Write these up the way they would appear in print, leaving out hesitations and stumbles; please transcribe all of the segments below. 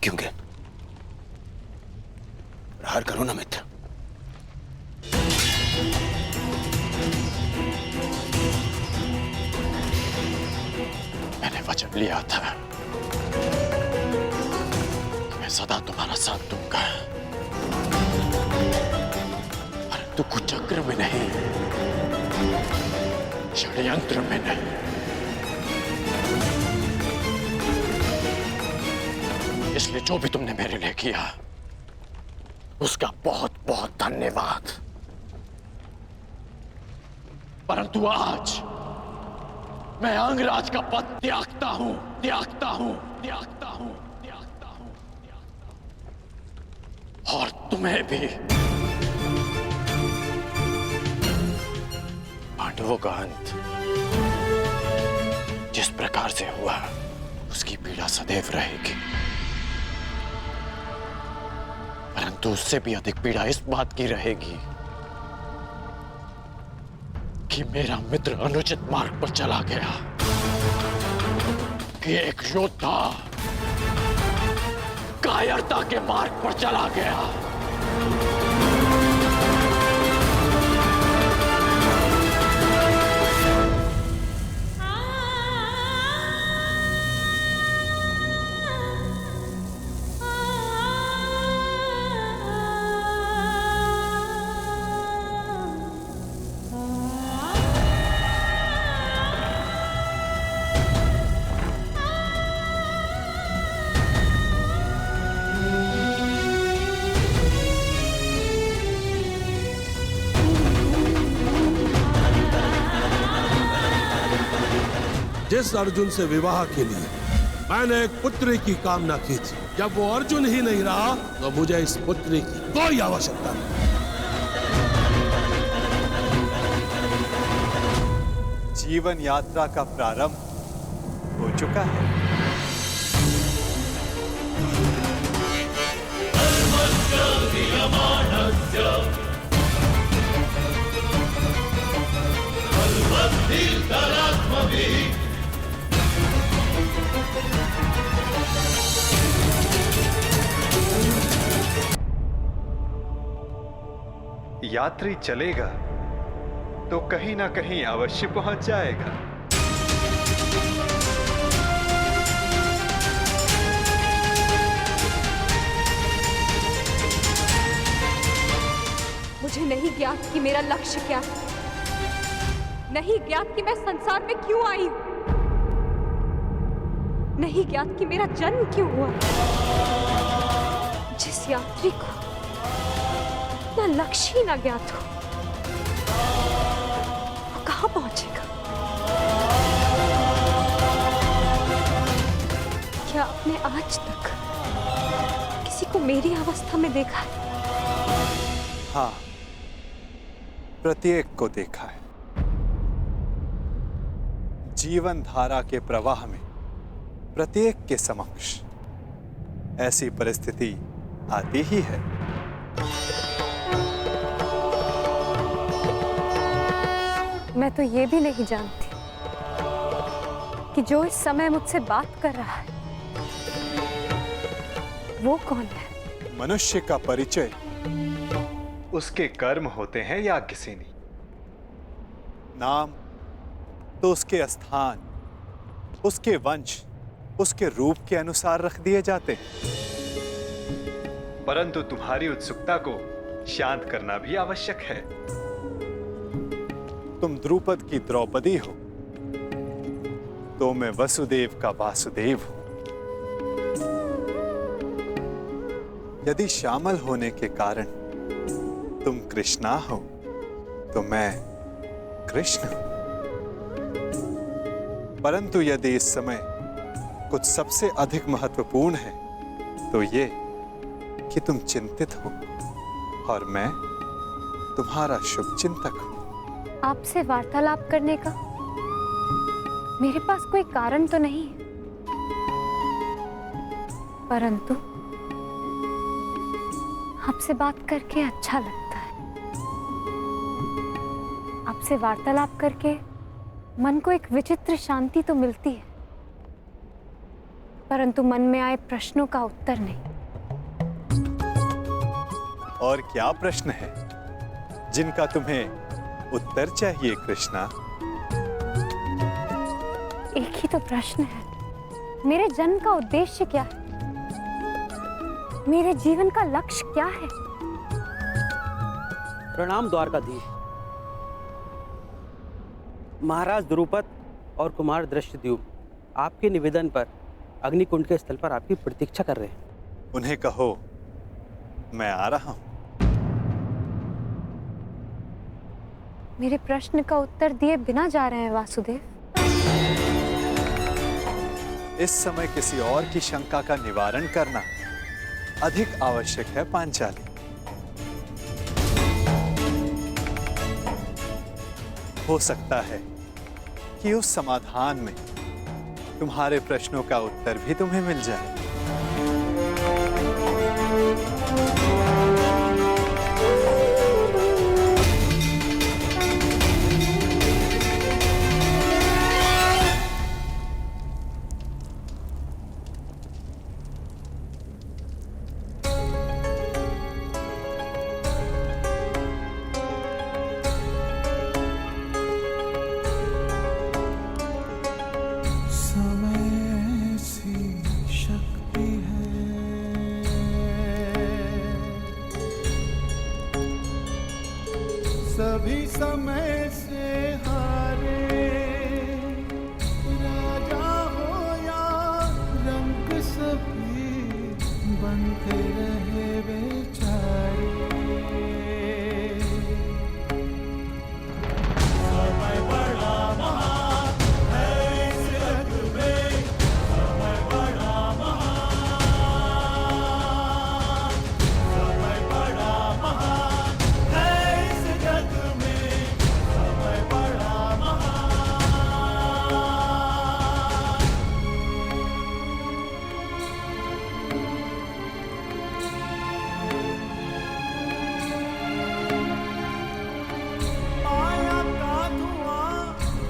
क्योंकि प्रहार करो ना मित्र। मैंने वचन लिया था कि मैं सदा तुम्हारा साथ दूंगा, परंतु कुचक्र में नहीं, षड्यंत्र में नहीं। इसलिए जो भी तुमने मेरे लिए किया उसका बहुत बहुत धन्यवाद। परंतु आज मैं अंगराज का पद त्यागता हूं, त्यागता हूं, त्यागता हूं, त्यागता हूं, त्यागता हूं। और तुम्हें भी। पांडवों का अंत जिस प्रकार से हुआ उसकी पीड़ा सदैव रहेगी, परंतु उससे भी अधिक पीड़ा इस बात की रहेगी कि मेरा मित्र अनुचित मार्ग पर चला गया, कि एक योद्धा कायरता के मार्ग पर चला गया। जिस अर्जुन से विवाह के लिए मैंने एक पुत्री की कामना की थी, जब वो अर्जुन ही नहीं रहा तो मुझे इस पुत्री की कोई आवश्यकता नहीं। जीवन यात्रा का प्रारंभ हो चुका है। यात्री चलेगा तो कहीं ना कहीं अवश्य पहुंच जाएगा। मुझे नहीं ज्ञात कि मेरा लक्ष्य क्या है, नहीं ज्ञात कि मैं संसार में क्यों आई हूं, नहीं ज्ञात कि मेरा जन्म क्यों हुआ। जिस यात्री को ना लक्ष्य ही ना ज्ञात हो, वो कहां पहुंचेगा? क्या आपने आज तक किसी को मेरी अवस्था में देखा है? हाँ, प्रत्येक को देखा है। जीवन धारा के प्रवाह में प्रत्येक के समक्ष ऐसी परिस्थिति आती ही है। मैं तो ये भी नहीं जानती कि जो इस समय मुझसे बात कर रहा है वो कौन है। मनुष्य का परिचय उसके कर्म होते हैं या किसी नहीं। नाम तो उसके स्थान, उसके वंश, उसके रूप के अनुसार रख दिए जाते हैं। परंतु तुम्हारी उत्सुकता को शांत करना भी आवश्यक है। तुम द्रुपद की द्रौपदी हो तो मैं वसुदेव का वासुदेव हूं। यदि श्यामल होने के कारण तुम कृष्णा हो तो मैं कृष्ण हूं। परंतु यदि इस समय कुछ सबसे अधिक महत्वपूर्ण है तो ये कि तुम चिंतित हो और मैं तुम्हारा शुभ चिंतक हूं। आपसे वार्तालाप करने का मेरे पास कोई कारण तो नहीं है, परंतु आपसे बात करके अच्छा लगता है। आपसे वार्तालाप करके मन को एक विचित्र शांति तो मिलती है, परंतु मन में आए प्रश्नों का उत्तर नहीं। और क्या प्रश्न है जिनका तुम्हें उत्तर चाहिए कृष्णा? एक ही तो प्रश्न है, मेरे जन्म का उद्देश्य क्या है? मेरे जीवन का लक्ष्य क्या है? प्रणाम द्वारकाधीश। महाराज द्रुपद और कुमार दृष्टद्युम्न आपके निवेदन पर अग्निकुंड के स्थल पर आपकी प्रतीक्षा कर रहे हैं। उन्हें कहो मैं आ रहा हूं। मेरे प्रश्न का उत्तर दिए बिना जा रहे हैं वासुदेव। इस समय किसी और की शंका का निवारण करना अधिक आवश्यक है पांचाली। हो सकता है कि उस समाधान में तुम्हारे प्रश्नों का उत्तर भी तुम्हें मिल जाए। सभी समय से हारे, राजा हो या रंग सभी बनते रहे बेचारे। समय बड़ा महान है इस जग में, समय बड़ा महान, समय बड़ा महान है इस जग में, समय बड़ा महान। माया का धुआं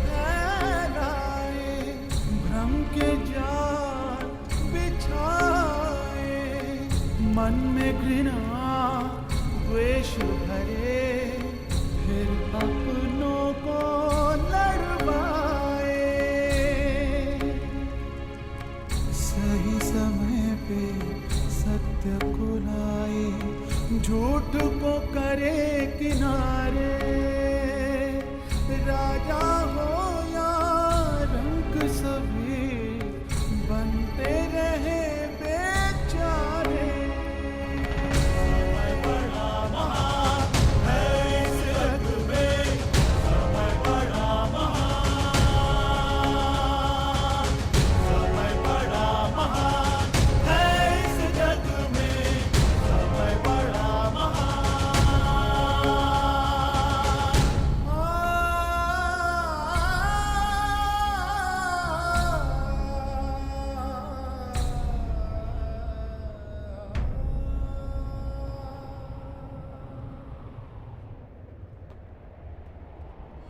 फैलाए, भ्रम के जाल बिछाए, मन में घृणा द्वेष भरे, फिर अपनों को लड़वाए। सही समय पे सत्य को लाए, झूठ को करे किनारे। राजा हो या रंक सभी बनते रहे बेचारे। समय बड़ा महान है इस जग में, समय बड़ा महान, समय बड़ा महान है इस जग में, समय बड़ा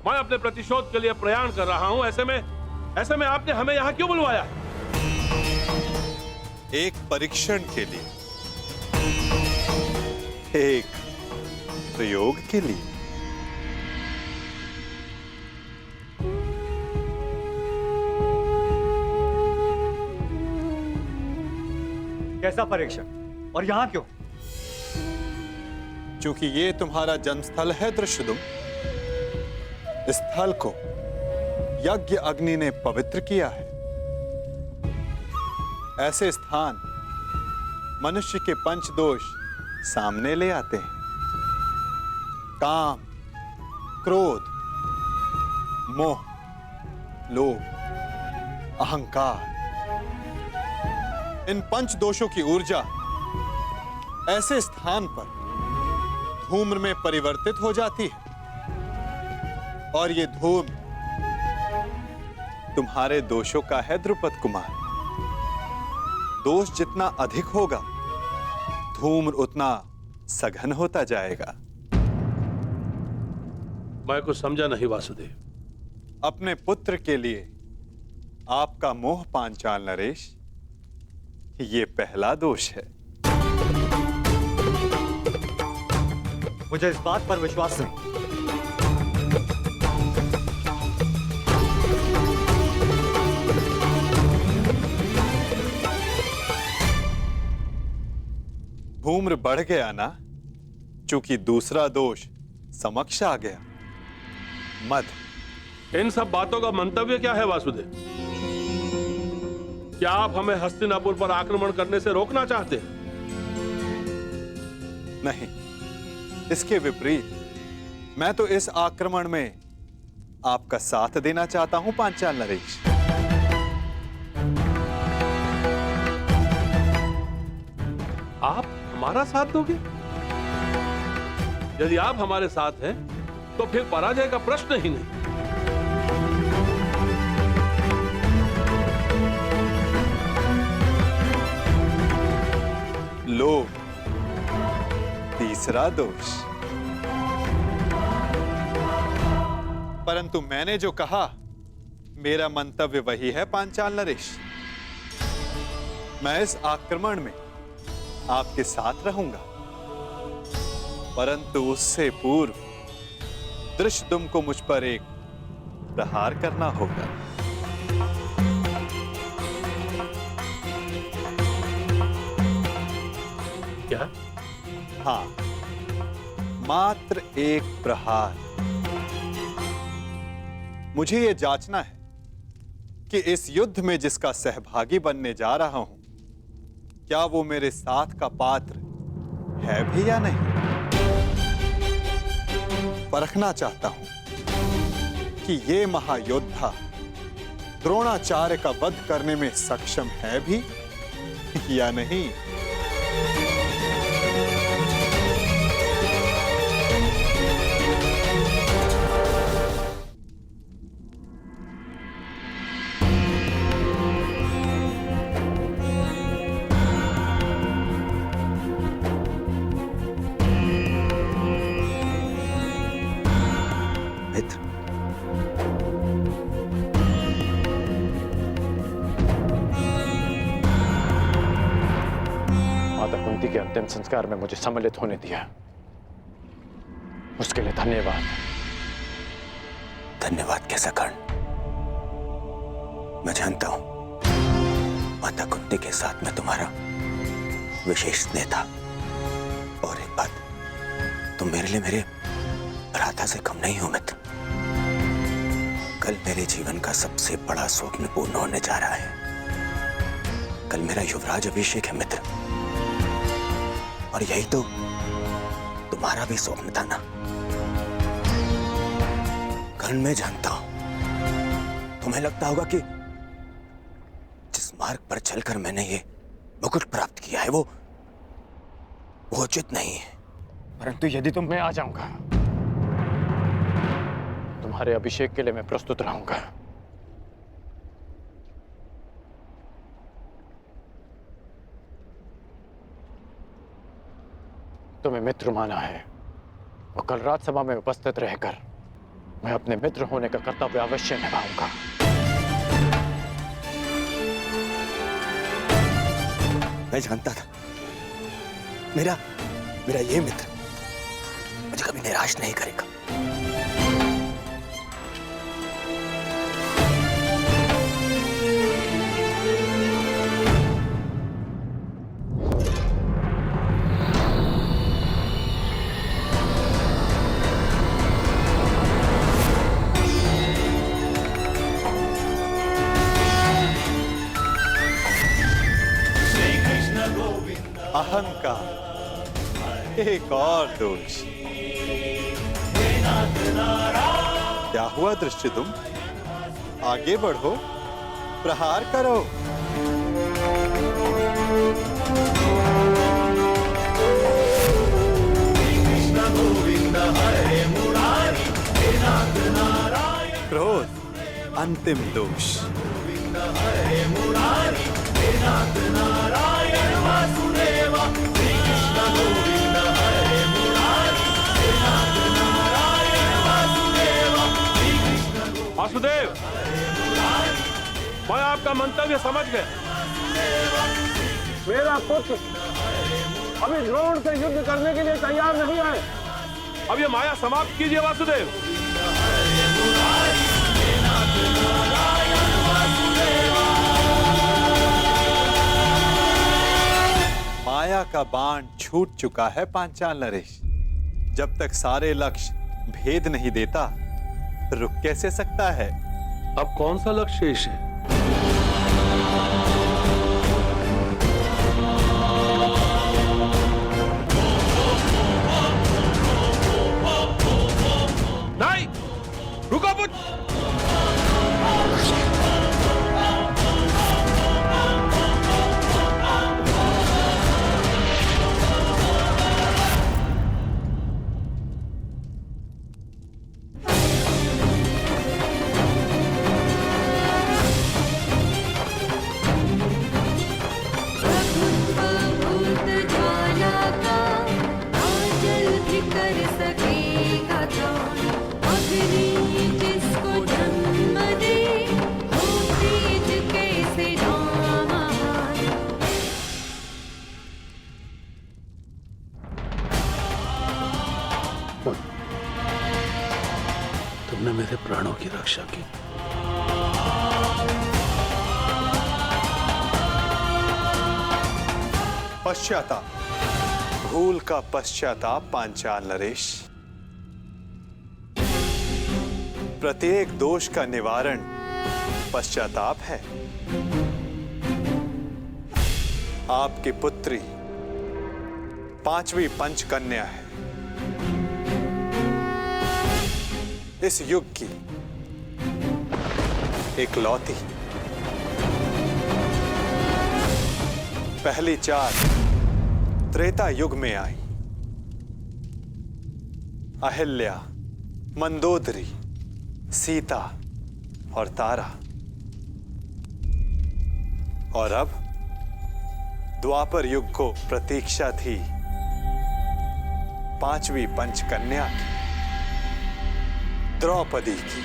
मैं अपने प्रतिशोध के लिए प्रयाण कर रहा हूं। ऐसे में आपने हमें यहां क्यों बुलवाया? एक परीक्षण के लिए, एक प्रयोग के लिए। कैसा परीक्षण और यहां क्यों? क्योंकि ये तुम्हारा जन्मस्थल है दृष्टद्युम्न। इस स्थल को यज्ञ अग्नि ने पवित्र किया है। ऐसे स्थान मनुष्य के पंच दोष सामने ले आते हैं। काम, क्रोध, मोह, लोभ, अहंकार, इन पंच दोषों की ऊर्जा ऐसे स्थान पर धूम्र में परिवर्तित हो जाती है। और ये धूम्र तुम्हारे दोषों का है द्रुपद कुमार। दोष जितना अधिक होगा, धूम्र उतना सघन होता जाएगा। मैं कुछ समझा नहीं वासुदेव। अपने पुत्र के लिए आपका मोह पांचाल नरेश ये पहला दोष है। मुझे इस बात पर विश्वास नहीं। धूम्र बढ़ गया ना, चूंकि दूसरा दोष समक्ष आ गया, मद। इन सब बातों का मंतव्य क्या है वासुदेव? क्या आप हमें हस्तिनापुर पर आक्रमण करने से रोकना चाहते हैं? नहीं, इसके विपरीत मैं तो इस आक्रमण में आपका साथ देना चाहता हूं पांचाल नरेश। आप हमारा साथ दोगे? यदि आप हमारे साथ हैं तो फिर पराजय का प्रश्न ही नहीं। लोभ, तीसरा दोष। परंतु मैंने जो कहा, मेरा मंतव्य वही है पांचाल नरेश। मैं इस आक्रमण में आपके साथ रहूंगा, परंतु उससे पूर्व दृष्टद्युम्न को मुझ पर एक प्रहार करना होगा। क्या? हाँ, मात्र एक प्रहार। मुझे यह जांचना है कि इस युद्ध में जिसका सहभागी बनने जा रहा हूं, क्या वो मेरे साथ का पात्र है भी या नहीं। परखना चाहता हूं कि ये महायोद्धा द्रोणाचार्य का वध करने में सक्षम है भी या नहीं। मित्र, माता कुंती के अंतिम संस्कार में मुझे सम्मिलित होने दिया, उसके लिए धन्यवाद। धन्यवाद कैसा कर्ण? मैं जानता हूं माता कुंती के साथ में तुम्हारा विशेष स्नेह था। और एक बात, तुम मेरे लिए मेरे भ्राता से कम नहीं हो मित्र। कल मेरे जीवन का सबसे बड़ा स्वप्न पूर्ण होने जा रहा है। कल मेरा युवराज अभिषेक है मित्र, और यही तो तुम्हारा भी स्वप्न था ना। कर्ण, मैं जानता हूं तुम्हें लगता होगा कि जिस मार्ग पर चलकर मैंने ये मुकुट प्राप्त किया है वो उचित नहीं है। परंतु यदि तुम मैं आ जाऊंगा, तुम्हारे अभिषेक के लिए मैं प्रस्तुत रहूंगा। तुम्हें मित्र माना है, और कल राजसभा में उपस्थित रहकर मैं अपने मित्र होने का कर्तव्य अवश्य निभाऊंगा। मैं जानता था मेरा ये मित्र मुझे कभी निराश नहीं करेगा। अहंकार, एक और दोष। क्या हुआ दृष्टिद्युम्न? आगे बढ़ो, प्रहार करो। क्रोध, अंतिम दोष। वासुदेव, मैं आपका मंतव्य समझ गया। मेरा पुत्र अभी द्रोण से युद्ध करने के लिए तैयार नहीं है। अब ये माया समाप्त कीजिए वासुदेव। माया का बाण छूट चुका है पांचाल नरेश। जब तक सारे लक्ष्य भेद नहीं देता रुक कैसे सकता है? अब कौन सा लक्ष्य शेष है? नहीं, रुको पुत्र। तुमने मेरे प्राणों की रक्षा की। पश्चाताप, भूल का पश्चाताप पांचाल नरेश। प्रत्येक दोष का निवारण पश्चाताप है। आपकी पुत्री पांचवी पंचकन्या है। इस युग की इकलौती। पहली चार त्रेता युग में आई। अहिल्या, मंदोदरी, सीता और तारा। और अब द्वापर युग को प्रतीक्षा थी पांचवी पंचकन्या की, द्रौपदी की।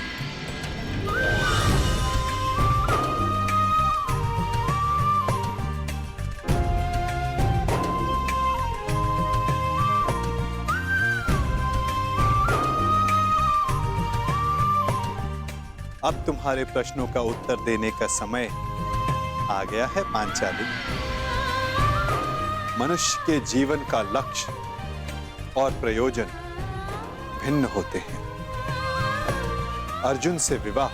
अब तुम्हारे प्रश्नों का उत्तर देने का समय आ गया है पांचाली। मनुष्य के जीवन का लक्ष्य और प्रयोजन भिन्न होते हैं। अर्जुन से विवाह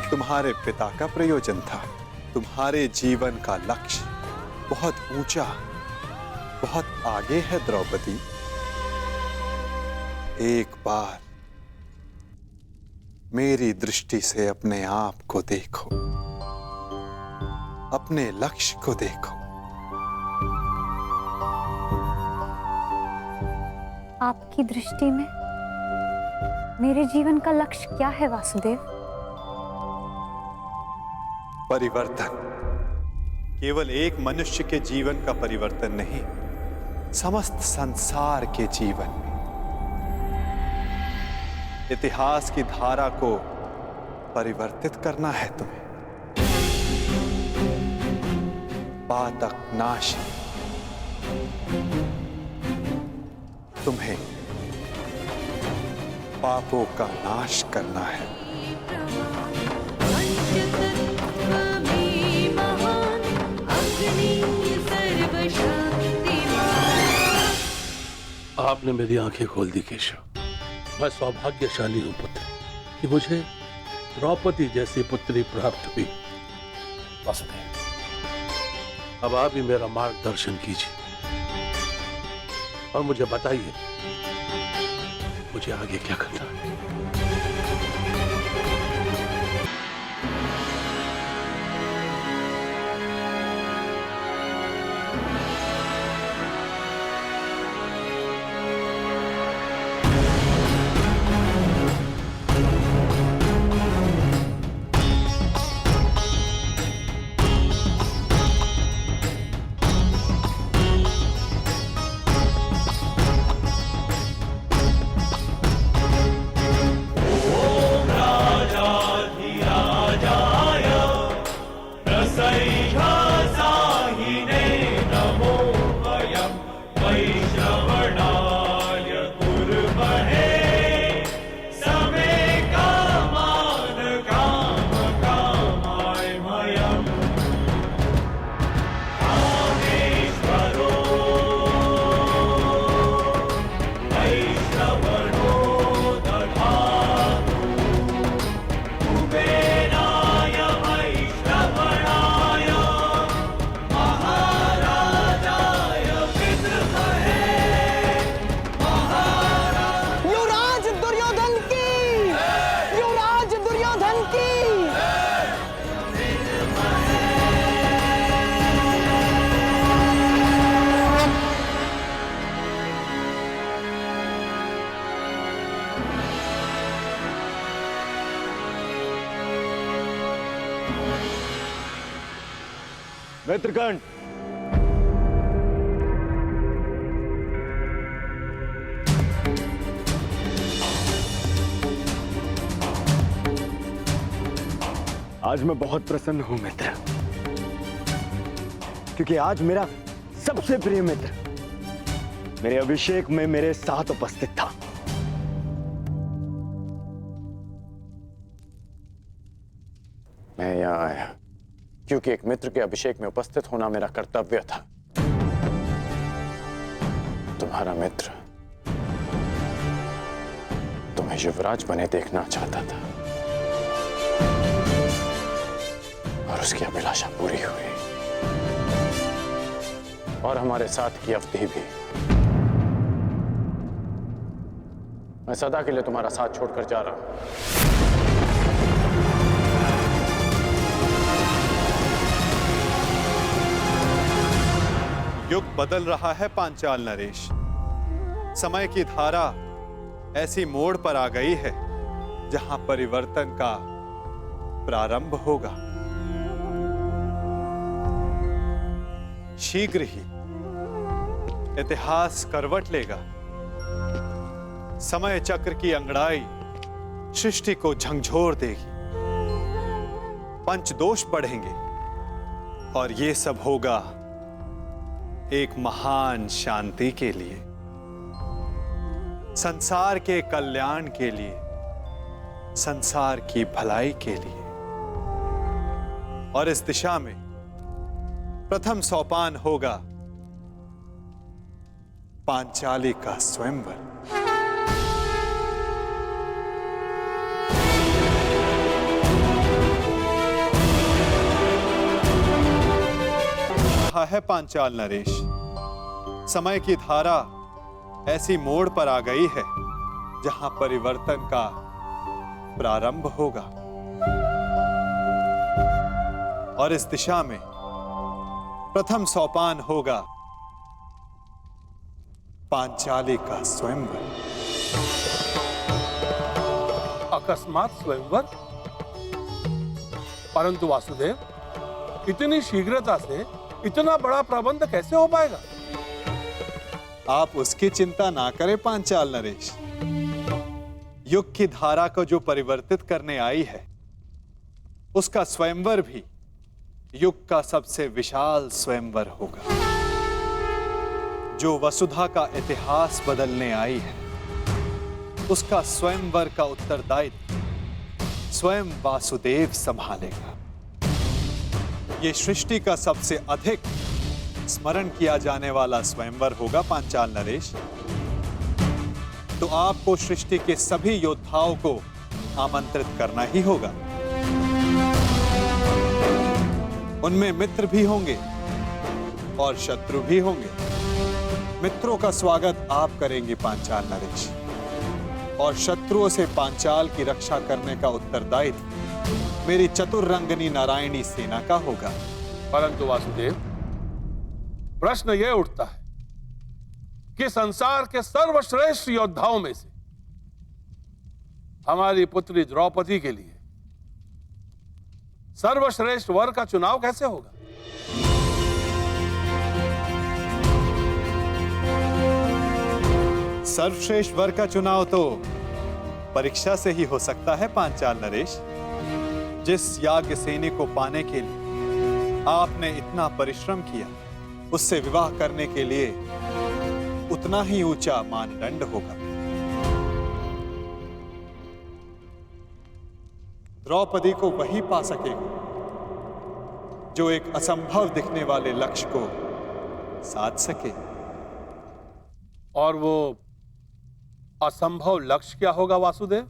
तुम्हारे पिता का प्रयोजन था। तुम्हारे जीवन का लक्ष्य बहुत ऊंचा, बहुत आगे है द्रौपदी। एक बार मेरी दृष्टि से अपने आप को देखो, अपने लक्ष्य को देखो। आपकी दृष्टि में मेरे जीवन का लक्ष्य क्या है वासुदेव? परिवर्तन। केवल एक मनुष्य के जीवन का परिवर्तन नहीं, समस्त संसार के जीवन में। इतिहास की धारा को परिवर्तित करना है तुम्हें। पातक नाश। तुम्हें पापों का नाश करना है। आपने मेरी आंखें खोल दी केशव। मैं सौभाग्यशाली हूं पुत्र कि मुझे द्रौपदी जैसी पुत्री प्राप्त हुई। वासुदेव, अब आप ही मेरा मार्गदर्शन कीजिए और मुझे बताइए मुझे आगे क्या करना है। मित्रगण, आज मैं बहुत प्रसन्न हूं मित्र, क्योंकि आज मेरा सबसे प्रिय मित्र मेरे अभिषेक में मेरे साथ उपस्थित था। मैं यहां आया क्योंकि एक मित्र के अभिषेक में उपस्थित होना मेरा कर्तव्य था। तुम्हारा मित्र तुम्हें युवराज बने देखना चाहता था और उसकी अभिलाषा पूरी हुई, और हमारे साथ की अवधि भी। मैं सदा के लिए तुम्हारा साथ छोड़कर जा रहा हूं। युग बदल रहा है पांचाल नरेश। समय की धारा ऐसी मोड़ पर आ गई है जहां परिवर्तन का प्रारंभ होगा। शीघ्र ही इतिहास करवट लेगा। समय चक्र की अंगड़ाई सृष्टि को झंझोर देगी। पंचदोष बढ़ेंगे और ये सब होगा एक महान शांति के लिए, संसार के कल्याण के लिए, संसार की भलाई के लिए। और इस दिशा में प्रथम सोपान होगा पांचाली का स्वयंवर। है पांचाल नरेश, समय की धारा ऐसी मोड़ पर आ गई है जहां परिवर्तन का प्रारंभ होगा, और इस दिशा में प्रथम सोपान होगा पांचाली का स्वयंवर। अकस्मात स्वयंवर? परंतु वासुदेव, इतनी शीघ्रता से इतना बड़ा प्रबंध कैसे हो पाएगा? आप उसकी चिंता ना करें पांचाल नरेश। युग की धारा को जो परिवर्तित करने आई है, उसका स्वयंवर भी युग का सबसे विशाल स्वयंवर होगा। जो वसुधा का इतिहास बदलने आई है, उसका स्वयंवर का उत्तरदायित्व स्वयं वासुदेव संभालेगा। ये सृष्टि का सबसे अधिक स्मरण किया जाने वाला स्वयंवर होगा पांचाल नरेश। तो आपको सृष्टि के सभी योद्धाओं को आमंत्रित करना ही होगा। उनमें मित्र भी होंगे और शत्रु भी होंगे। मित्रों का स्वागत आप करेंगे पांचाल नरेश, और शत्रुओं से पांचाल की रक्षा करने का उत्तरदायित्व मेरी चतुर्रंगनी नारायणी सेना का होगा। परंतु वासुदेव, प्रश्न यह उठता है कि संसार के सर्वश्रेष्ठ योद्धाओं में से हमारी पुत्री द्रौपदी के लिए सर्वश्रेष्ठ वर का चुनाव कैसे होगा? सर्वश्रेष्ठ वर का चुनाव तो परीक्षा से ही हो सकता है पांचाल नरेश। जिस याज्ञ सेनी को पाने के लिए आपने इतना परिश्रम किया, उससे विवाह करने के लिए उतना ही ऊंचा मानदंड होगा। द्रौपदी को वही पा सकेगा जो एक असंभव दिखने वाले लक्ष्य को साध सके। और वो असंभव लक्ष्य क्या होगा वासुदेव?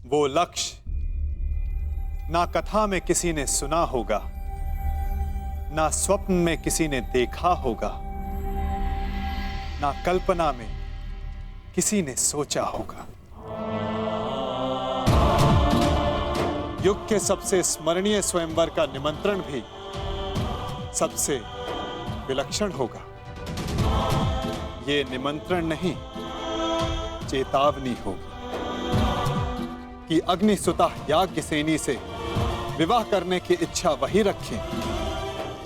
वो लक्ष्य ना कथा में किसी ने सुना होगा, ना स्वप्न में किसी ने देखा होगा, ना कल्पना में किसी ने सोचा होगा। युग के सबसे स्मरणीय स्वयंवर का निमंत्रण भी सबसे विलक्षण होगा। ये निमंत्रण नहीं, चेतावनी होगी कि अग्निसुता याज्ञसेनी से विवाह करने की इच्छा वही रखें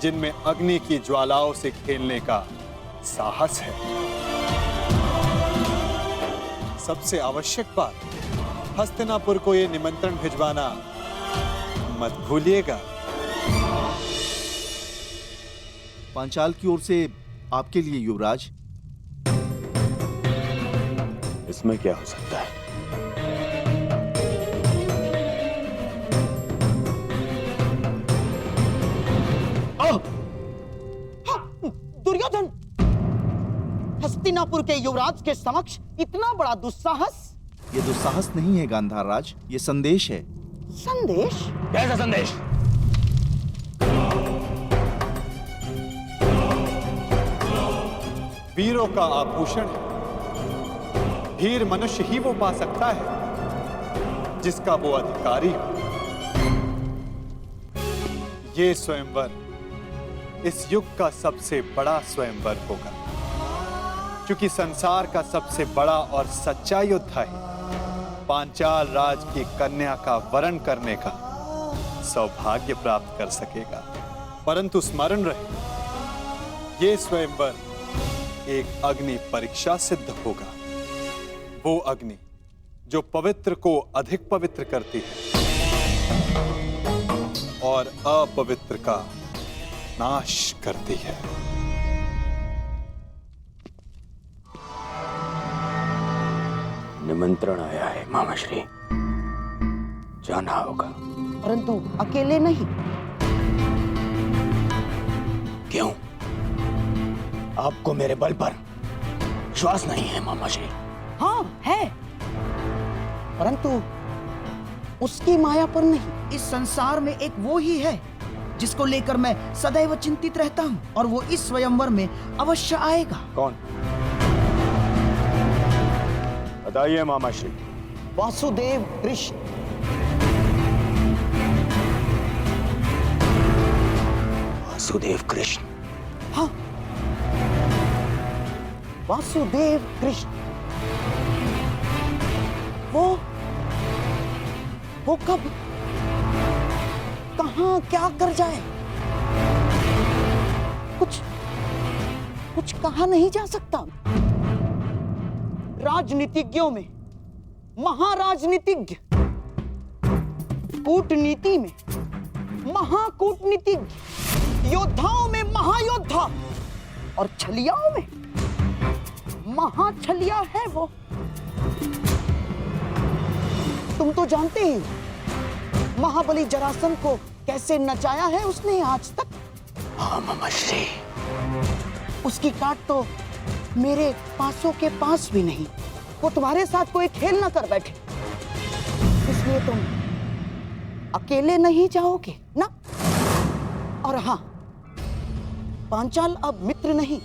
जिनमें अग्नि की ज्वालाओं से खेलने का साहस है। सबसे आवश्यक बात, हस्तिनापुर को ये निमंत्रण भिजवाना मत भूलिएगा। पांचाल की ओर से आपके लिए युवराज। इसमें क्या हो सकता है? दुर्योधन, हस्तिनापुर के युवराज के समक्ष इतना बड़ा दुस्साहस? ये दुस्साहस नहीं है गांधार राज, ये संदेश है। संदेश? कैसा संदेश? वीरों का आभूषण है। वीर मनुष्य ही वो पा सकता है जिसका वो अधिकारी हो। ये स्वयंवर इस युग का सबसे बड़ा स्वयंवर होगा, क्योंकि संसार का सबसे बड़ा और सच्चा योद्धा ही पांचाल राज की कन्या का वरण करने का सौभाग्य प्राप्त कर सकेगा। परंतु स्मरण रहे, ये स्वयंवर एक अग्नि परीक्षा सिद्ध होगा। वो अग्नि जो पवित्र को अधिक पवित्र करती है और अपवित्र का नाश करती है। निमंत्रण आया है मामाश्री, जाना होगा। परंतु अकेले नहीं। क्यों? आपको मेरे बल पर विश्वास नहीं है मामाश्री? हाँ है, परंतु उसकी माया पर नहीं। इस संसार में एक वो ही है जिसको लेकर मैं सदैव चिंतित रहता हूँ, और वो इस स्वयंवर में अवश्य आएगा। कौन? बताइए मामाश्री। वासुदेव कृष्ण। वासुदेव कृष्ण? हाँ, वासुदेव कृष्ण। वो कब, कहां, क्या कर जाए, कुछ कहा नहीं जा सकता। राजनीतिज्ञों में महाराजनीतिज्ञ, कूटनीति में महाकूटनीतिज्ञ, योद्धाओं में महायोद्धा और छलियाओं में महाछलिया है वो। तुम तो जानते ही हो महाबली जरासंध को कैसे नचाया है उसने आज तक। हाँ मामाश्री। उसकी काट तो मेरे पासों के पास भी नहीं। वो तुम्हारे साथ कोई खेल ना कर बैठे, इसलिए तुम अकेले नहीं जाओगे ना। और हाँ, पांचाल अब मित्र नहीं,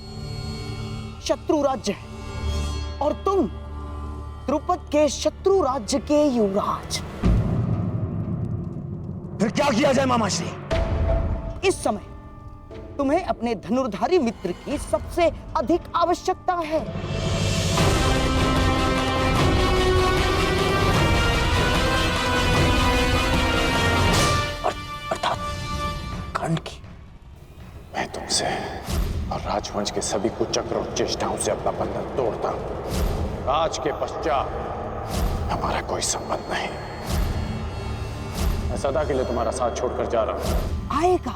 शत्रु राज्य है, और तुम द्रुपद के शत्रु राज्य के युवराज। फिर क्या किया जाए मामाश्री? इस समय तुम्हें अपने धनुर्धारी मित्र की सबसे अधिक आवश्यकता है। अर्थात कर्ण की। मैं तुमसे और राजवंश के सभी कुचक्र और चेष्टाओं से अपना बंधन तोड़ता हूं। राज के पश्चात हमारा कोई संबंध नहीं। मैं सदा के लिए तुम्हारा साथ छोड़कर जा रहा हूं। आएगा,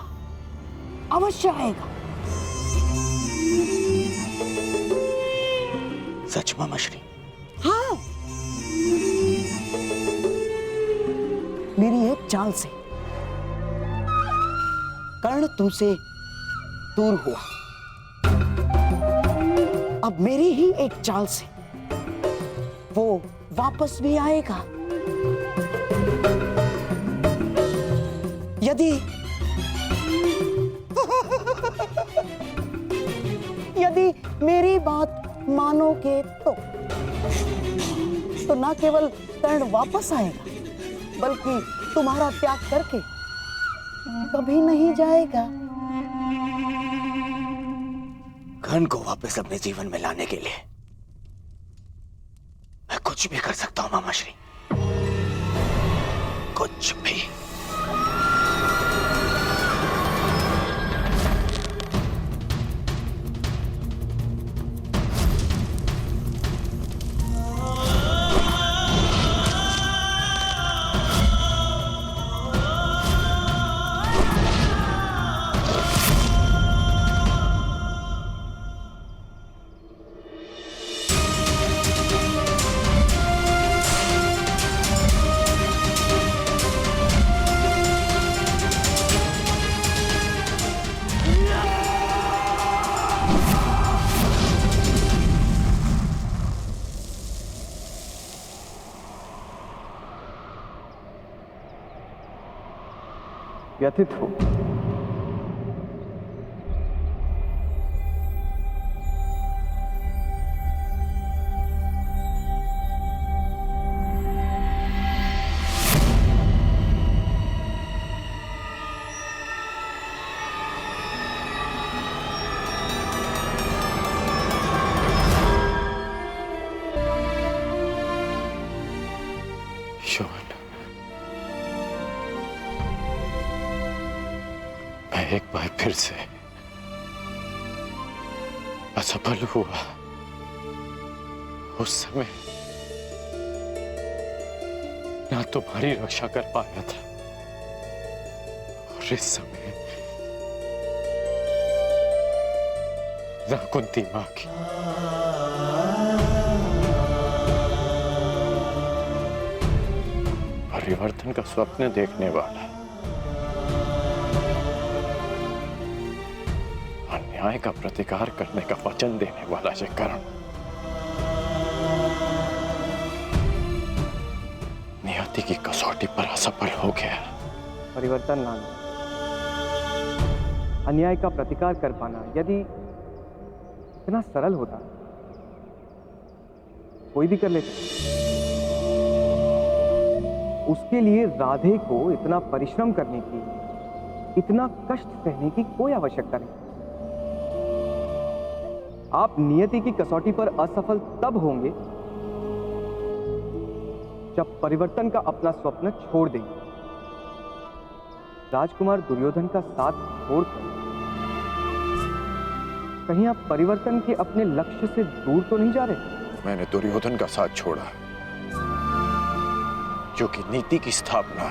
अवश्य आएगा। सच मामाश्री? हाँ, मेरी एक चाल से कर्ण तुमसे दूर हुआ। अब मेरी ही एक चाल से वो वापस भी आएगा। यदि मेरी बात मानोगे तो ना केवल कर्ण वापस आएगा, बल्कि तुम्हारा त्याग करके कभी नहीं जाएगा। कर्ण को वापस अपने जीवन में लाने के लिए मैं कुछ भी कर सकता हूं मामाश्री, कुछ भी। व्यथित हो। यौवन, मैं एक बार फिर से असफल हुआ। उस समय ना तुम्हारी रक्षा कर पाया था और इस समय ना कुंती मां की। परिवर्तन का स्वप्न देखने वाला, अन्याय का प्रतिकार करने का वचन देने वाला ये कर्ण नियति की कसौटी पर असफल हो गया। परिवर्तन लाना, अन्याय का प्रतिकार कर पाना यदि इतना सरल होता कोई भी कर लेता। उसके लिए राधे को इतना परिश्रम करने की, इतना कष्ट सहने की कोई आवश्यकता नहीं। आप नियति की कसौटी पर असफल तब होंगे जब परिवर्तन का अपना स्वप्न छोड़ देंगे। राजकुमार दुर्योधन का साथ छोड़कर कहीं आप परिवर्तन के अपने लक्ष्य से दूर तो नहीं जा रहे? मैंने दुर्योधन का साथ छोड़ा क्योंकि नीति की स्थापना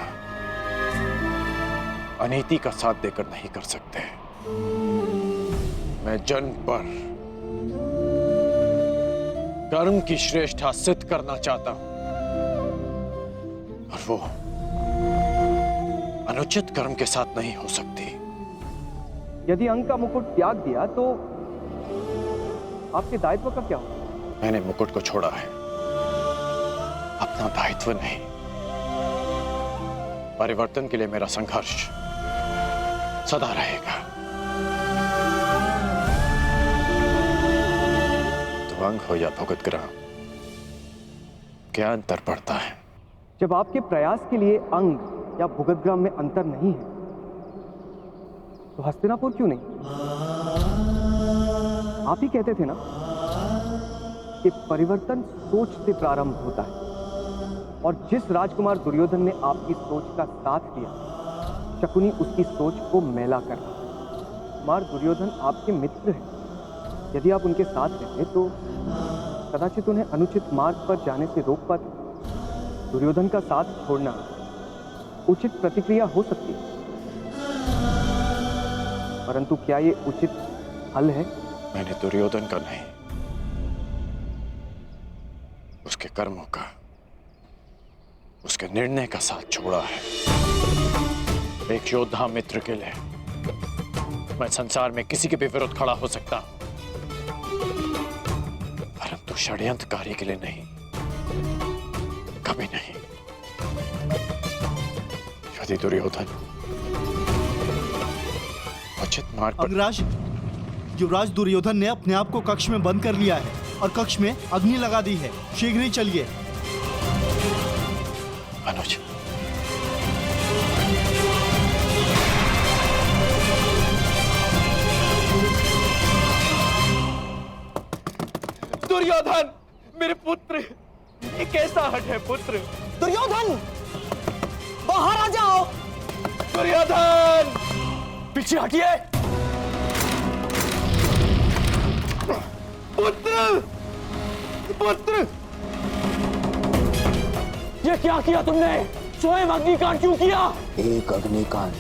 अनीति का साथ देकर नहीं कर सकते। मैं जन्म पर कर्म की श्रेष्ठता सिद्ध करना चाहता हूं और वो अनुचित कर्म के साथ नहीं हो सकती। यदि अंक का मुकुट त्याग दिया तो आपके दायित्व का क्या होगा? मैंने मुकुट को छोड़ा है, अपना दायित्व नहीं। परिवर्तन के लिए मेरा संघर्ष सदा रहेगा। तो अंग हो या भुगतग्राम, क्या अंतर पड़ता है? जब आपके प्रयास के लिए अंग या भुगतग्राम में अंतर नहीं है तो हस्तिनापुर क्यों नहीं? आप ही कहते थे ना कि परिवर्तन सोच से प्रारंभ होता है, और जिस राजकुमार दुर्योधन ने आपकी सोच का साथ दिया, शकुनी उसकी सोच को मैला कर रहा है। कुमार दुर्योधन आपके मित्र हैं। यदि आप उनके साथ रहते तो कदाचित उन्हें अनुचित मार्ग पर जाने से रोक पाते। दुर्योधन का साथ छोड़ना उचित प्रतिक्रिया हो सकती है, परंतु क्या ये उचित हल है? मैंने दुर्योधन का नहीं, उसके कर्मों का, उसके निर्णय का साथ छोड़ा है। एक योद्धा मित्र के लिए मैं संसार में किसी के भी विरुद्ध खड़ा हो सकता हूं, परंतु षड्यंत्रकारी के लिए नहीं, कभी नहीं। यदि दुर्योधन उचित मार्ग पर... अंगराज, युवराज दुर्योधन ने अपने आप को कक्ष में बंद कर लिया है और कक्ष में अग्नि लगा दी है। शीघ्र ही चलिए। अनुज, दुर्योधन, मेरे पुत्र, ये कैसा हट है पुत्र? दुर्योधन, बाहर आ जाओ। दुर्योधन, पीछे हटिए। पुत्र, पुत्र, ये क्या किया तुमने? स्वयं अग्निकांड क्यों किया? एक अग्निकांड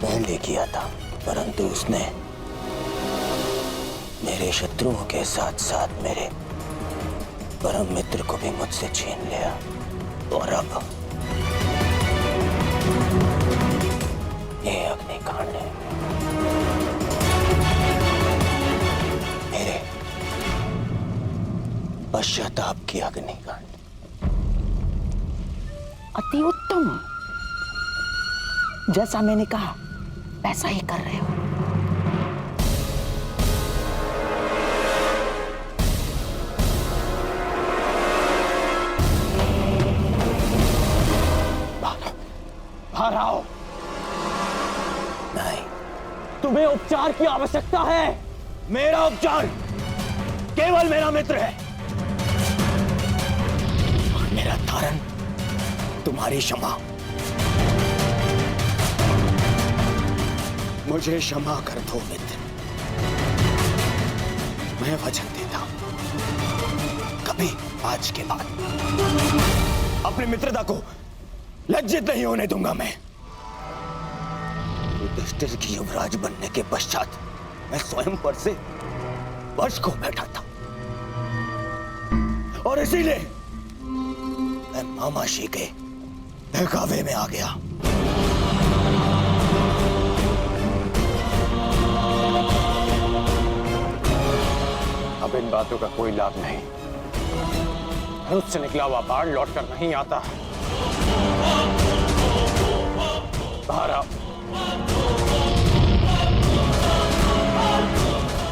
पहले किया था, परंतु उसने मेरे शत्रुओं के साथ साथ मेरे परम मित्र को भी मुझसे छीन लिया, और अब ये अग्निकांड है मेरे पश्चाताप की अग्निकांड। अति उत्तम। जैसा मैंने कहा वैसा ही कर रहे हो। बाहर आओ। नहीं, तुम्हें उपचार की आवश्यकता है। मेरा उपचार केवल मेरा मित्र है और मेरा धारण तुम्हारी क्षमा। मुझे क्षमा कर दो मित्र। मैं वचन देता हूं, कभी आज के बाद अपनी मित्रता को लज्जित नहीं होने दूंगा। मैं युधिष्ठिर की युवराज बनने के पश्चात मैं स्वयंवर से वश को बैठा था और इसीलिए मैं मामाशी के बहकावे में आ गया। अब इन बातों का कोई लाभ नहीं। धनुष से निकला हुआ बाण लौटकर नहीं आता। बाहर आओ।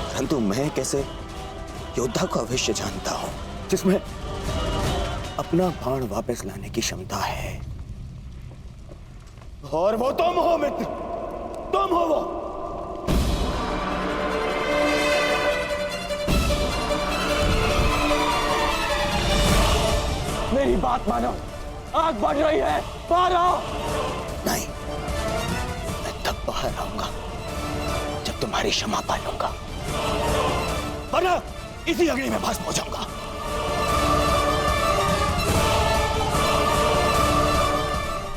परंतु मैं कैसे योद्धा को अवश्य जानता हूं जिसमें अपना बाण वापस लाने की क्षमता है, और वो तुम हो मित्र। तुम हो वो। मेरी बात मानो, आग बढ़ रही है। बाहर आओ। नहीं, मैं तब बाहर आऊंगा जब तुम्हारी क्षमा पालूंगा, वरना इसी अग्नि में भस्म हो जाऊंगा।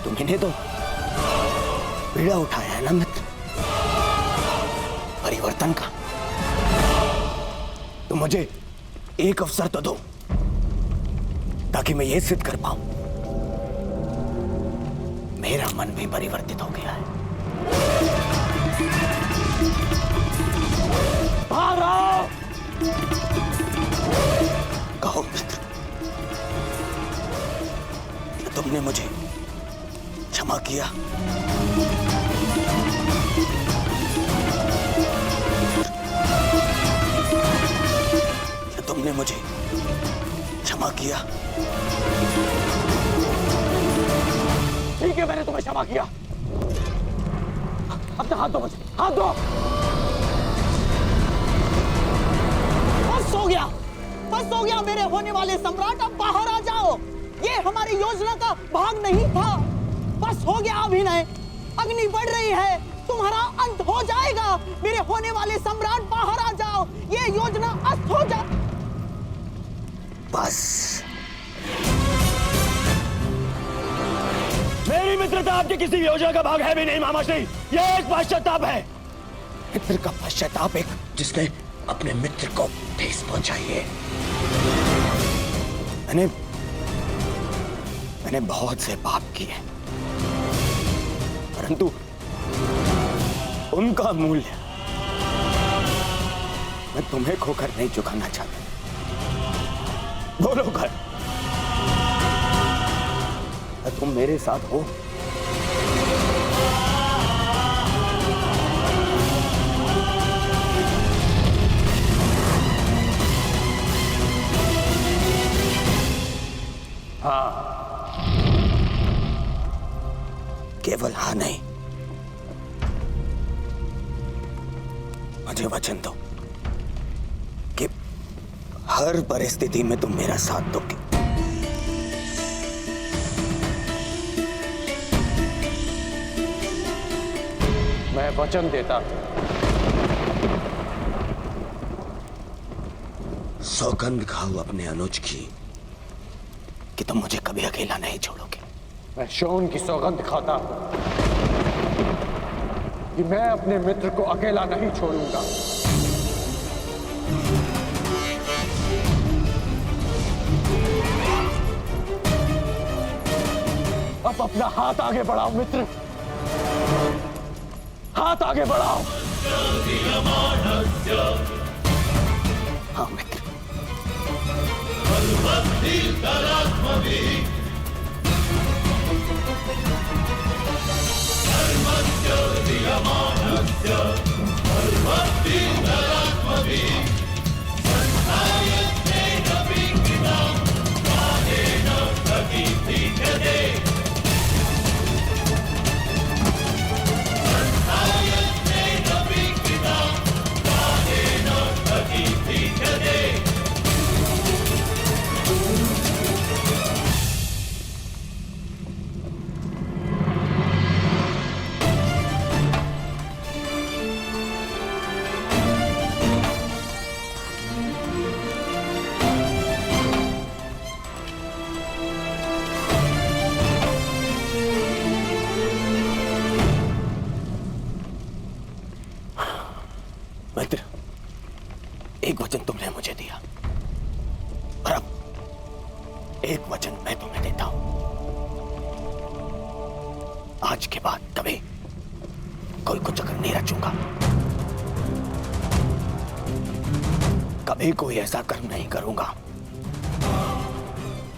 तुमने तो पीड़ा उठाया है ना मित्र, परिवर्तन का। तो मुझे एक अवसर तो दो ताकि मैं ये सिद्ध कर पाऊं मेरा मन भी परिवर्तित हो गया है। बाहर आओ। कहो मित्र, तुमने मुझे क्षमा किया? तुमने मुझे क्षमा किया? ठीक है, मैंने तुम्हें क्षमा किया। अपना हाथ दो मुझे, हाथ दो। बस हो गया, बस हो गया मेरे होने वाले सम्राट। अब बाहर आ जाओ। ये हमारी योजना का भाग नहीं था। बस हो गया अभिनय। अग्नि बढ़ रही है, तुम्हारा अंत हो जाएगा। मेरे होने वाले सम्राट बाहर आ जाओ। ये योजना अस्त हो जा। बस मेरी मित्रता आपकी किसी योजना का भाग है भी नहीं मामाश्री। यह एक पश्चाताप है। मित्र का पश्चाताप एक जिसने अपने मित्र को ठेस पहुंचाई है। मैंने बहुत से पाप किए, परंतु उनका मूल्य मैं तुम्हें खोकर नहीं चुकाना चाहता। बोलो घर, तुम मेरे साथ हो? हाँ। केवल हाँ नहीं, मुझे वचन दो कि हर परिस्थिति में तुम मेरा साथ दोगे। मैं वचन देता। सौगंध खाओ अपने अनुज की कि तुम मुझे कभी अकेला नहीं छोड़ोगे। मैं शौन की सौगंध खाता कि मैं अपने मित्र को अकेला नहीं छोड़ूंगा। अब अपना हाथ आगे बढ़ाओ मित्र, हाथ आगे बढ़ाओ। हाँ मित्र। मित्र, एक वचन तुमने मुझे दिया और अब एक वचन मैं तुम्हें देता हूं। आज के बाद कभी कोई कुछ अगर नहीं रचूंगा, कभी कोई ऐसा कर्म नहीं करूंगा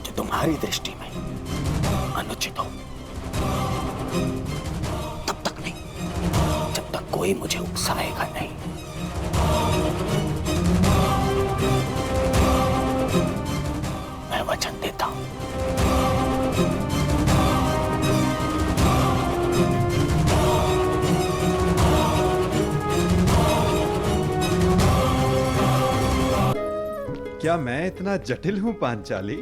जो तुम्हारी दृष्टि में अनुचित हो। तब तक नहीं जब तक कोई मुझे उकसाएगा नहीं। मैं वचन देता हूं। क्या मैं इतना जटिल हूं पांचाली?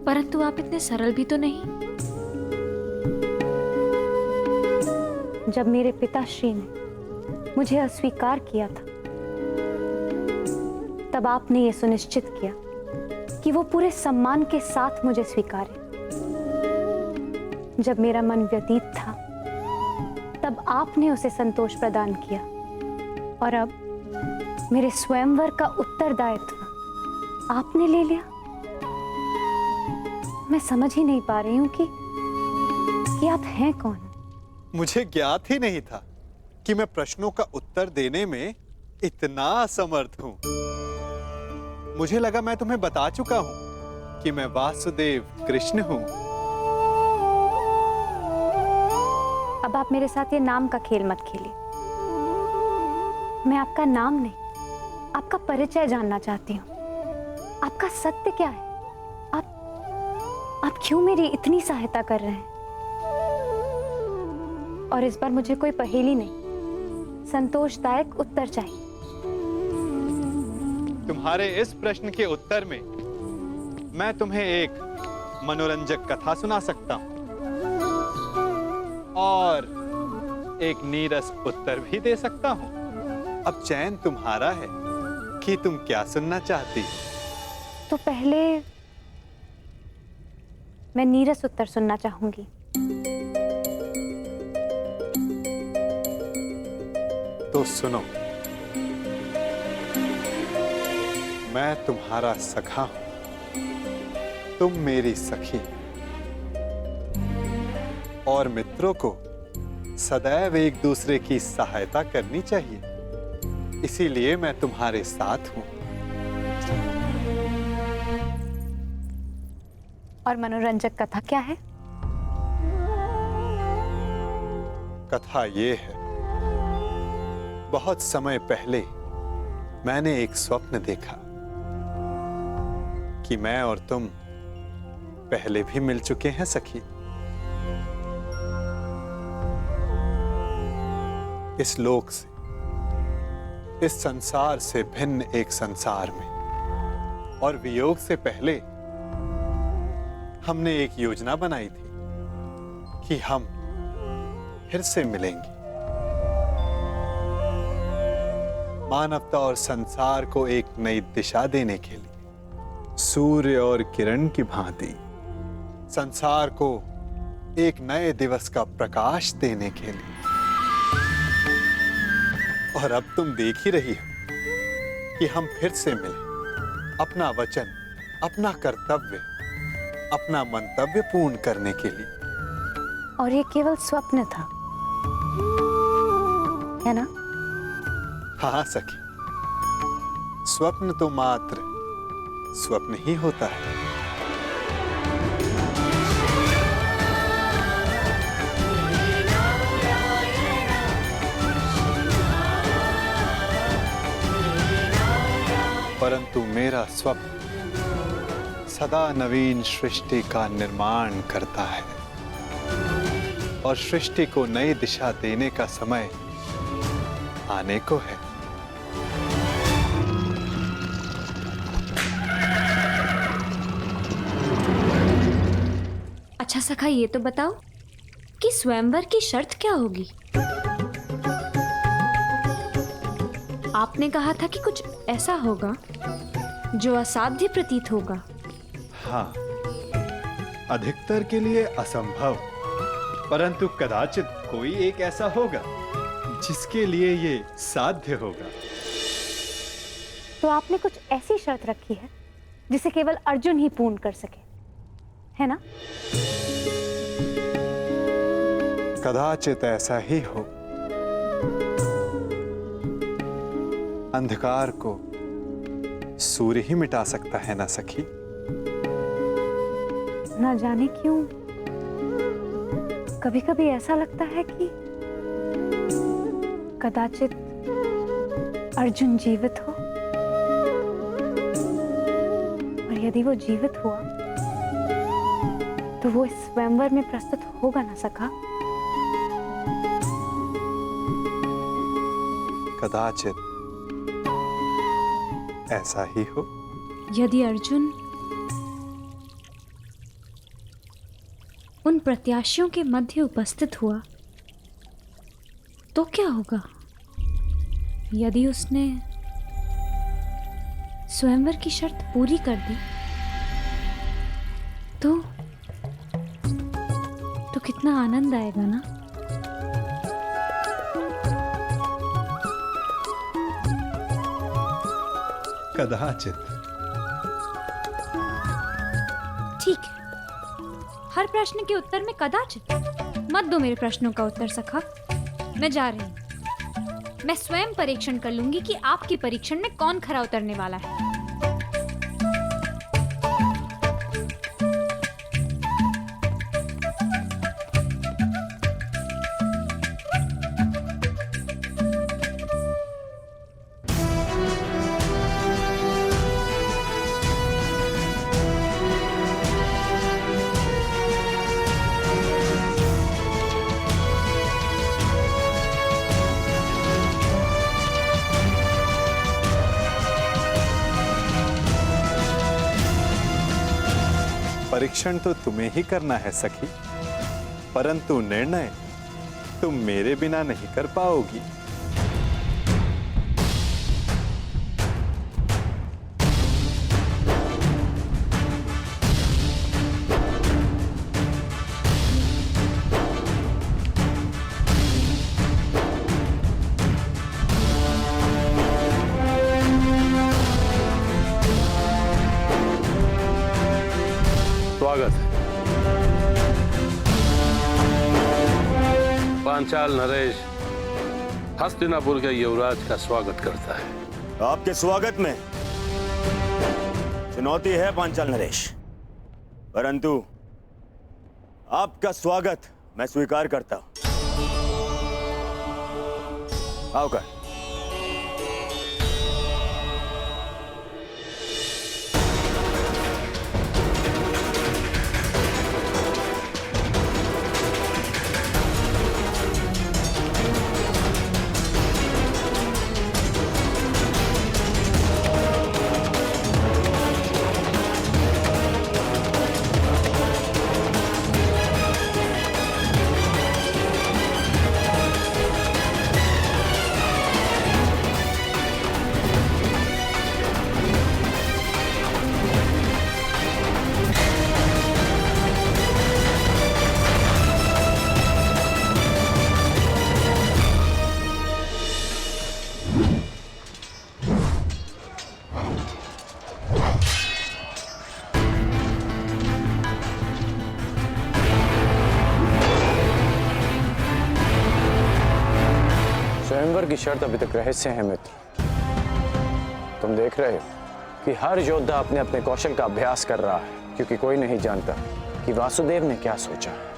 परंतु आप इतने सरल भी तो नहीं। जब मेरे पिताश्री ने मुझे अस्वीकार किया था, तब आपने ये सुनिश्चित किया कि वो पूरे सम्मान के साथ मुझे स्वीकारे। जब मेरा मन व्यतीत था, तब आपने उसे संतोष प्रदान किया, और अब मेरे स्वयंवर का उत्तरदायित्व आपने ले लिया। मैं समझ ही नहीं पा रही हूं कि आप हैं कौन। मुझे ज्ञात ही नहीं था कि मैं प्रश्नों का उत्तर देने में इतना असमर्थ हूं। मुझे लगा मैं तुम्हें बता चुका हूं कि मैं वासुदेव कृष्ण हूं। अब आप मेरे साथ ये नाम का खेल मत खेलिए। मैं आपका नाम नहीं, आपका परिचय जानना चाहती हूँ। आपका सत्य क्या है? आप क्यों मेरी इतनी सहायता कर रहे हैं? और इस बार मुझे कोई पहेली नहीं, संतोषदायक उत्तर चाहिए। तुम्हारे इस प्रश्न के उत्तर में मैं तुम्हें एक मनोरंजक कथा सुना सकता हूं और एक नीरस उत्तर भी दे सकता हूं। अब चयन तुम्हारा है कि तुम क्या सुनना चाहती हो। तो पहले मैं नीरस उत्तर सुनना चाहूंगी। तो सुनो, मैं तुम्हारा सखा हूं, तुम मेरी सखी, और मित्रों को सदैव एक दूसरे की सहायता करनी चाहिए। इसीलिए मैं तुम्हारे साथ हूं। और मनोरंजक कथा क्या है? कथा ये है, बहुत समय पहले मैंने एक स्वप्न देखा कि मैं और तुम पहले भी मिल चुके हैं सखी। इस लोक से, इस संसार से भिन्न एक संसार में, और वियोग से पहले हमने एक योजना बनाई थी कि हम फिर से मिलेंगे। मानवता और संसार को एक नई दिशा देने के लिए, सूर्य और किरण की भांति संसार को एक नए दिवस का प्रकाश देने के लिए। और अब तुम देख ही रही हो कि हम फिर से मिले, अपना वचन, अपना कर्तव्य, अपना मंतव्य पूर्ण करने के लिए। और ये केवल स्वप्न था, है ना? हाँ सखी, स्वप्न तो मात्र स्वप्न ही होता है। परंतु मेरा स्वप्न सदा नवीन सृष्टि का निर्माण करता है और सृष्टि को नई दिशा देने का समय आने को है। अच्छा सखा, ये तो बताओ कि स्वयंवर की शर्त क्या होगी? आपने कहा था कि कुछ ऐसा होगा जो असाध्य प्रतीत होगा। हाँ, अधिकतर के लिए असंभव, परंतु कदाचित कोई एक ऐसा होगा जिसके लिए ये साध्य होगा। तो आपने कुछ ऐसी शर्त रखी है जिसे केवल अर्जुन ही पूर्ण कर सके, है ना? कदाचित ऐसा ही हो। अंधकार को सूर्य ही मिटा सकता है ना सखी? ना जाने क्यों कभी कभी ऐसा लगता है कि कदाचित अर्जुन जीवित हो, और यदि वो जीवित हुआ तो वो इस स्वयंवर में प्रस्तुत होगा ना सखा? कदाचित ऐसा ही हो। यदि अर्जुन उन प्रत्याशियों के मध्य उपस्थित हुआ तो क्या होगा? यदि उसने स्वयंवर की शर्त पूरी कर दी तो कितना आनंद आएगा ना? कदाचित। ठीक है, हर प्रश्न के उत्तर में कदाचित मत दो मेरे प्रश्नों का उत्तर सखा। मैं जा रही हूं। मैं स्वयं परीक्षण कर लूंगी कि आपके परीक्षण में कौन खरा उतरने वाला है। परीक्षण तो तुम्हें ही करना है सखी, परंतु निर्णय तुम मेरे बिना नहीं कर पाओगी। स्वागत है। पांचाल नरेश हस्तिनापुर के युवराज का स्वागत करता है। आपके स्वागत में चुनौती है पांचाल नरेश, परंतु आपका स्वागत मैं स्वीकार करता हूं। आओ कर। स्वयंवर की शर्त अभी तक रहस्य है मित्र। तुम देख रहे हो कि हर योद्धा अपने अपने कौशल का अभ्यास कर रहा है, क्योंकि कोई नहीं जानता कि वासुदेव ने क्या सोचा है।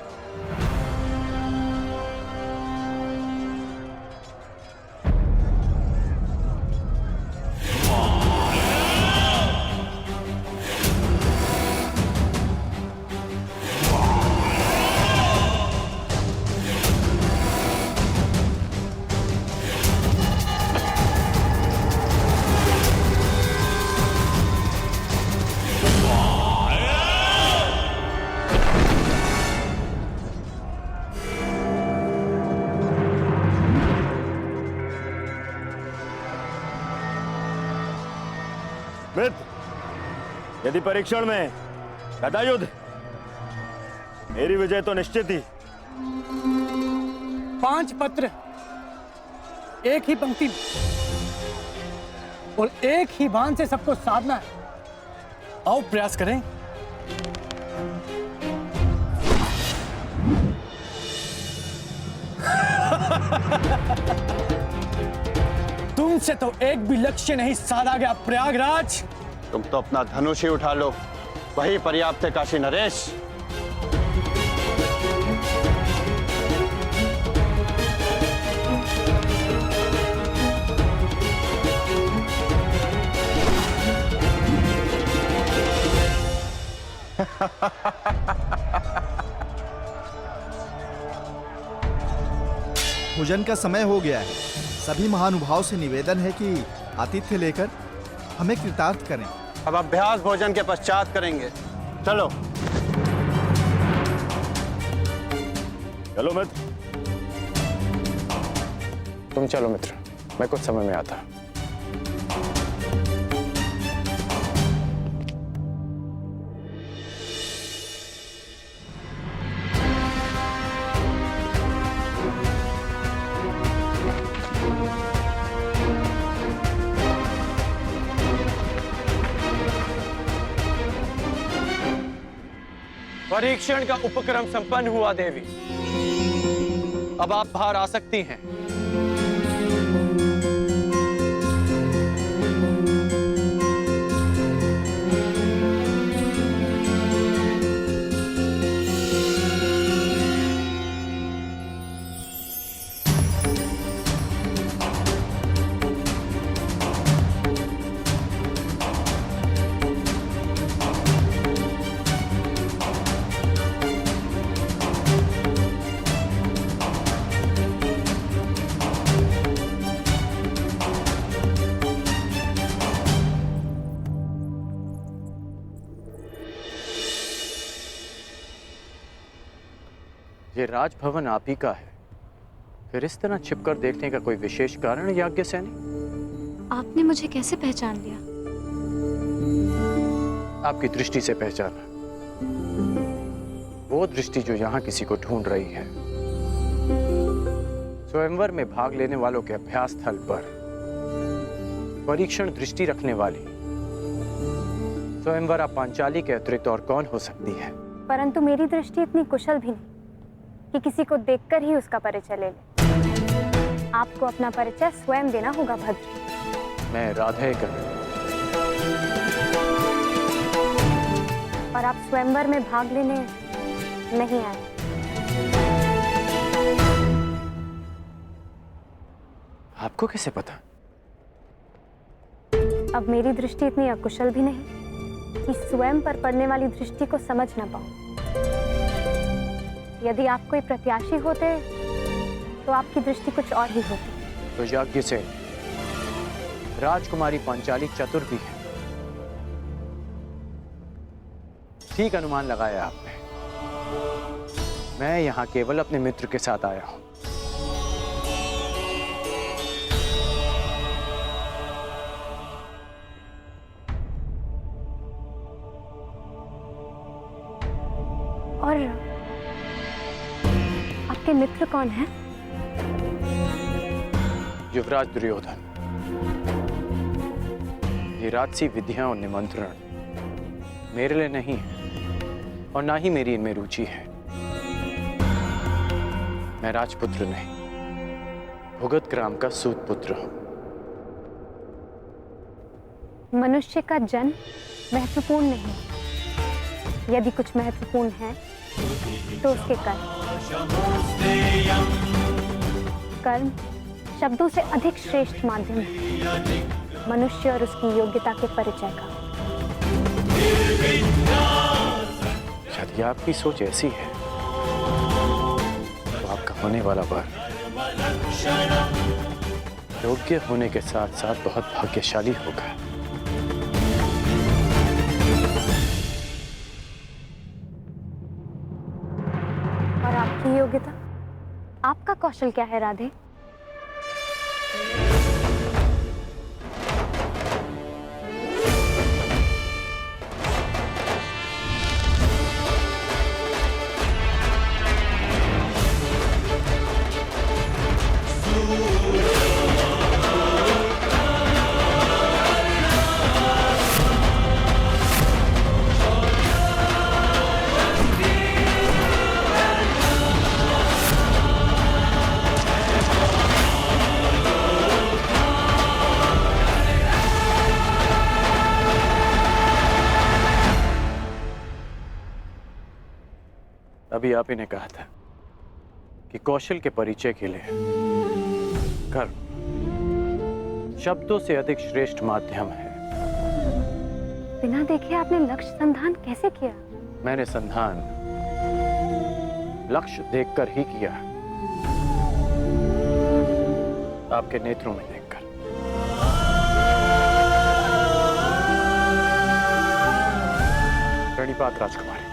मित्र, यदि परीक्षण में गदायुद्ध, मेरी विजय तो निश्चित ही। 5 पत्र एक ही पंक्ति में और एक ही बाण से सबको साधना है। आओ प्रयास करें। तुमसे तो एक भी लक्ष्य नहीं साधा गया प्रयागराज। तुम तो अपना धनुष ही उठा लो, वही पर्याप्त है काशी नरेश। भोजन का समय हो गया है। सभी महानुभाव से निवेदन है कि आतिथ्य लेकर हमें कृतार्थ करें। अब अभ्यास भोजन के पश्चात करेंगे। चलो चलो मित्र। तुम चलो मित्र, मैं कुछ समय में आता। परीक्षण का उपक्रम संपन्न हुआ देवी। अब आप बाहर आ सकती हैं। ये राजभवन आप ही का है, फिर इस तरह छिपकर देखने का कोई विशेष कारण है याज्ञसेनी? आपने मुझे कैसे पहचान लिया? आपकी दृष्टि से पहचाना। वो दृष्टि जो यहाँ किसी को ढूंढ रही है। स्वयंवर में भाग लेने वालों के अभ्यास स्थल पर परीक्षण दृष्टि रखने वाली स्वयंवरा पांचाली के अतिरिक्त और कौन हो सकती है? परंतु मेरी दृष्टि इतनी कुशल भी नहीं कि किसी को देखकर ही उसका परिचय ले ले। आपको अपना परिचय स्वयं देना होगा भद्र। मैं राधेकर। और आप स्वयंवर में भाग लेने नहीं आए। आपको कैसे पता? अब मेरी दृष्टि इतनी अकुशल भी नहीं कि स्वयं पर पड़ने वाली दृष्टि को समझ न पाऊं। यदि आप कोई प्रत्याशी होते तो आपकी दृष्टि कुछ और ही होती। तो यज्ञ से राजकुमारी पांचाली चतुर भी है। ठीक अनुमान लगाया आपने। मैं यहां केवल अपने मित्र के साथ आया हूं। और आपके मित्र कौन हैं? युवराज दुर्योधन। ये राजसी विधियां और निमंत्रण मेरे लिए नहीं है और ना ही मेरी इनमें रुचि है। मैं राजपुत्र नहीं, भुगत ग्राम का सूत पुत्र हूं। मनुष्य का जन्म महत्वपूर्ण नहीं। यदि कुछ महत्वपूर्ण है तो उसके कर्म। कर्म शब्दों से अधिक श्रेष्ठ माध्यम है मनुष्य और उसकी योग्यता के परिचय का। यदि आपकी सोच ऐसी है तो आपका होने वाला वर योग्य होने के साथ साथ बहुत भाग्यशाली होगा। और आपकी योग्यता, आपका कौशल क्या है राधे? अभी आप ही ने कहा था कि कौशल के परिचय के लिए कर्म शब्दों से अधिक श्रेष्ठ माध्यम है। बिना देखे आपने लक्ष्य संधान कैसे किया? मैंने संधान लक्ष्य देखकर ही किया, आपके नेत्रों में देखकर। प्रणिपात राजकुमारी।